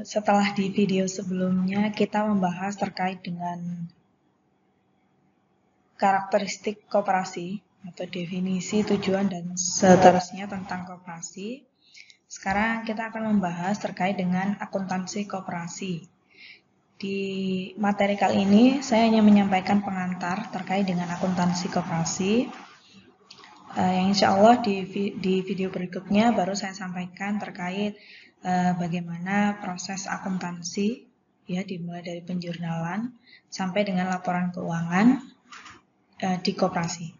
Setelah di video sebelumnya kita membahas terkait dengan karakteristik koperasi atau definisi, tujuan, dan seterusnya tentang koperasi. Sekarang kita akan membahas terkait dengan akuntansi koperasi. Di materi kali ini saya hanya menyampaikan pengantar terkait dengan akuntansi koperasi. Yang insya Allah di video berikutnya baru saya sampaikan terkait bagaimana proses akuntansi, ya, dimulai dari penjurnalan sampai dengan laporan keuangan di koperasi.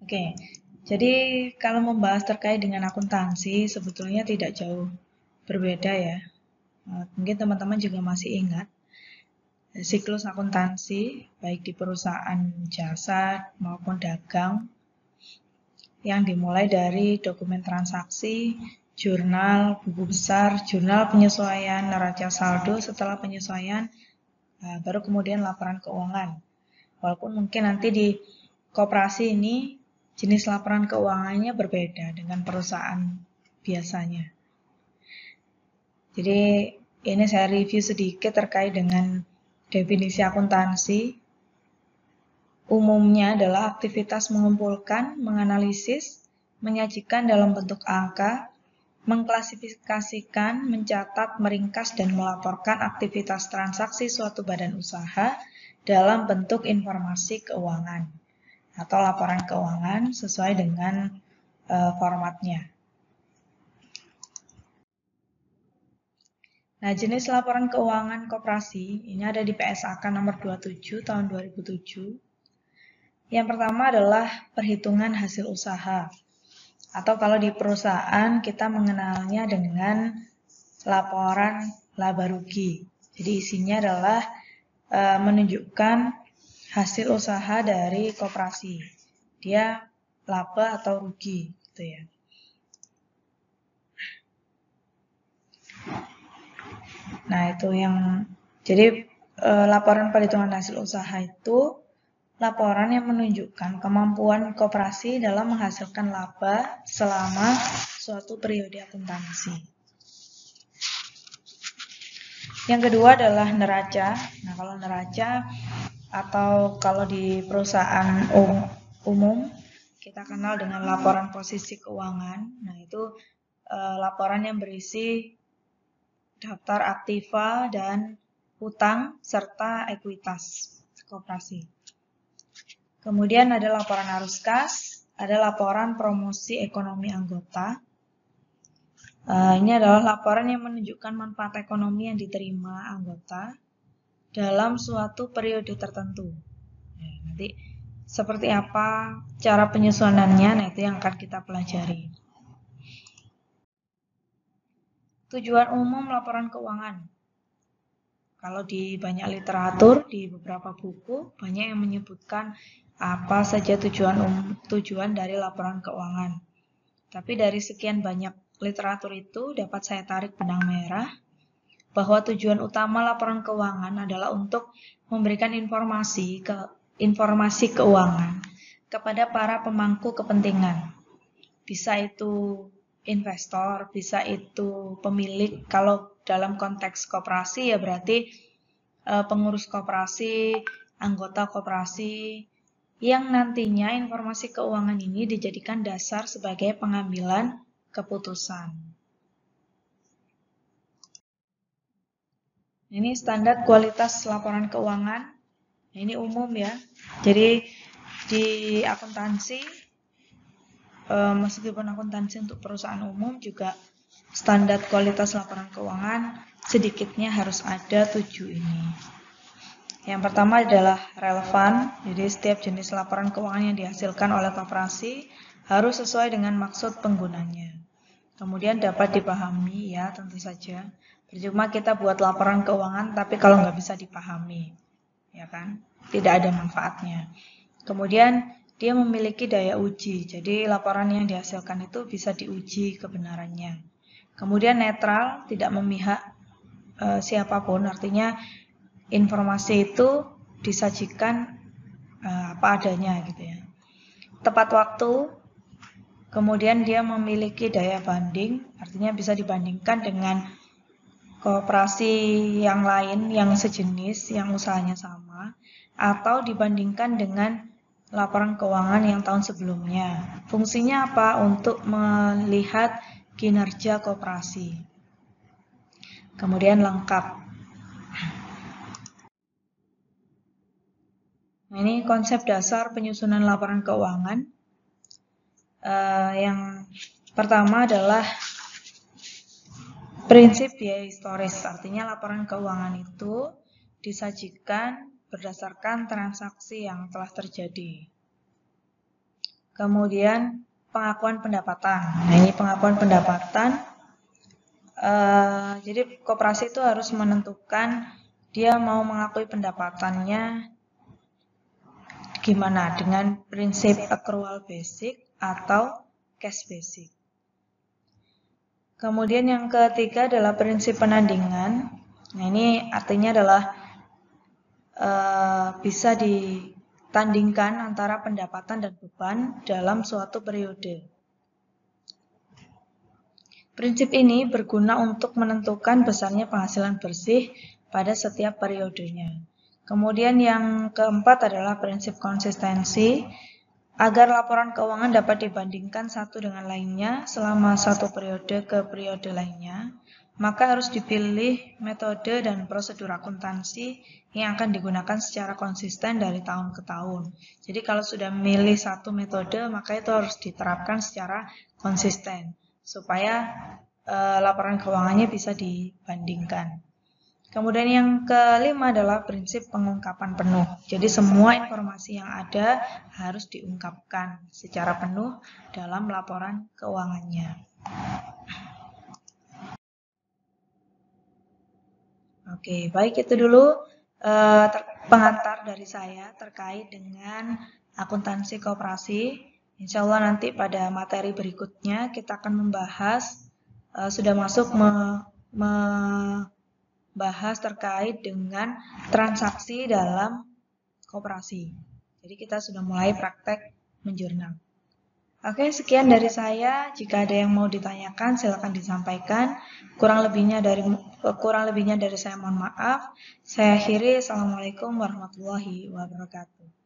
Oke, jadi kalau membahas terkait dengan akuntansi sebetulnya tidak jauh berbeda ya. Mungkin teman-teman juga masih ingat siklus akuntansi baik di perusahaan jasa maupun dagang yang dimulai dari dokumen transaksi, jurnal, buku besar, jurnal penyesuaian, neraca saldo, setelah penyesuaian baru kemudian laporan keuangan. Walaupun mungkin nanti di koperasi ini jenis laporan keuangannya berbeda dengan perusahaan biasanya. Jadi ini saya review sedikit terkait dengan definisi akuntansi. Umumnya adalah aktivitas mengumpulkan, menganalisis, menyajikan dalam bentuk angka, mengklasifikasikan, mencatat, meringkas, dan melaporkan aktivitas transaksi suatu badan usaha dalam bentuk informasi keuangan atau laporan keuangan sesuai dengan formatnya. Nah, jenis laporan keuangan koperasi ini ada di PSAK nomor 27 tahun 2007. Yang pertama adalah perhitungan hasil usaha. Atau kalau di perusahaan kita mengenalnya dengan laporan laba rugi. Jadi isinya adalah menunjukkan hasil usaha dari koperasi. Dia laba atau rugi gitu ya. Nah, itu yang jadi laporan perhitungan hasil usaha itu laporan yang menunjukkan kemampuan koperasi dalam menghasilkan laba selama suatu periode akuntansi. Yang kedua adalah neraca. Nah, kalau neraca atau kalau di perusahaan umum kita kenal dengan laporan posisi keuangan. Nah, itu laporan yang berisi daftar aktiva dan hutang serta ekuitas koperasi. Kemudian ada laporan arus kas, ada laporan promosi ekonomi anggota. Ini adalah laporan yang menunjukkan manfaat ekonomi yang diterima anggota dalam suatu periode tertentu. Nah, nanti seperti apa cara penyusunannya, nah itu yang akan kita pelajari. Tujuan umum laporan keuangan. Kalau di banyak literatur, di beberapa buku, banyak yang menyebutkan apa saja tujuan dari laporan keuangan. Tapi dari sekian banyak literatur itu dapat saya tarik benang merah bahwa tujuan utama laporan keuangan adalah untuk memberikan informasi keuangan kepada para pemangku kepentingan. Bisa itu investor, bisa itu pemilik. Kalau dalam konteks koperasi ya berarti pengurus koperasi, anggota koperasi, yang nantinya informasi keuangan ini dijadikan dasar sebagai pengambilan keputusan. Ini standar kualitas laporan keuangan. Ini umum ya. Jadi di akuntansi, meskipun akuntansi untuk perusahaan umum juga standar kualitas laporan keuangan sedikitnya harus ada 7 ini. Yang pertama adalah relevan, jadi setiap jenis laporan keuangan yang dihasilkan oleh koperasi harus sesuai dengan maksud penggunanya. Kemudian dapat dipahami ya, tentu saja. Percuma kita buat laporan keuangan tapi kalau nggak bisa dipahami, ya kan? Tidak ada manfaatnya. Kemudian dia memiliki daya uji, jadi laporan yang dihasilkan itu bisa diuji kebenarannya. Kemudian netral, tidak memihak siapapun, artinya informasi itu disajikan apa adanya gitu ya. Tepat waktu, Kemudian dia memiliki daya banding, artinya bisa dibandingkan dengan koperasi yang lain yang sejenis, yang usahanya sama, atau dibandingkan dengan laporan keuangan yang tahun sebelumnya. Fungsinya apa? Untuk melihat kinerja koperasi. Kemudian lengkap. Nah, ini konsep dasar penyusunan laporan keuangan. Yang pertama adalah prinsip biaya historis, artinya laporan keuangan itu disajikan berdasarkan transaksi yang telah terjadi. Kemudian pengakuan pendapatan. Nah, ini pengakuan pendapatan. Jadi koperasi itu harus menentukan dia mau mengakui pendapatannya gimana, dengan prinsip accrual basic atau cash basic. Kemudian yang ketiga adalah prinsip penandingan. Nah, ini artinya adalah bisa ditandingkan antara pendapatan dan beban dalam suatu periode. Prinsip ini berguna untuk menentukan besarnya penghasilan bersih pada setiap periodenya. Kemudian yang keempat adalah prinsip konsistensi. Agar laporan keuangan dapat dibandingkan satu dengan lainnya selama satu periode ke periode lainnya, maka harus dipilih metode dan prosedur akuntansi yang akan digunakan secara konsisten dari tahun ke tahun. Jadi kalau sudah memilih satu metode, maka itu harus diterapkan secara konsisten supaya laporan keuangannya bisa dibandingkan. Kemudian yang kelima adalah prinsip pengungkapan penuh. Jadi semua informasi yang ada harus diungkapkan secara penuh dalam laporan keuangannya. Oke, baik, itu dulu pengantar dari saya terkait dengan akuntansi koperasi. Insya Allah nanti pada materi berikutnya kita akan membahas, sudah masuk bahas terkait dengan transaksi dalam koperasi. Jadi kita sudah mulai praktek menjurnal. Oke, sekian dari saya. Jika ada yang mau ditanyakan, silakan disampaikan. Kurang lebihnya dari saya mohon maaf. Saya akhiri. Assalamualaikum warahmatullahi wabarakatuh.